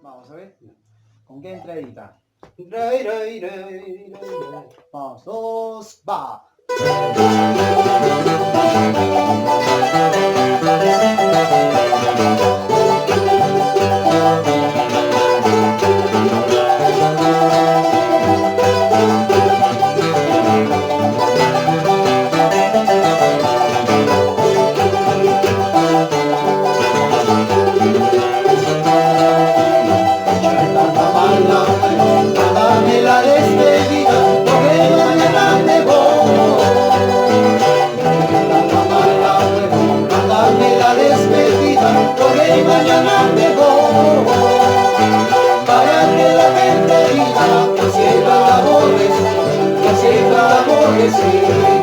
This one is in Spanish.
Vamos a ver. ¿Con qué entradita? Ray, ray, ray, ray, ray. Vamos, 2, va. Dame la despedida, porque mañana me voy. Dame la despedida, porque mañana me voy. Para que la gente diga que siempre aborrecí, que siempre aborrecí.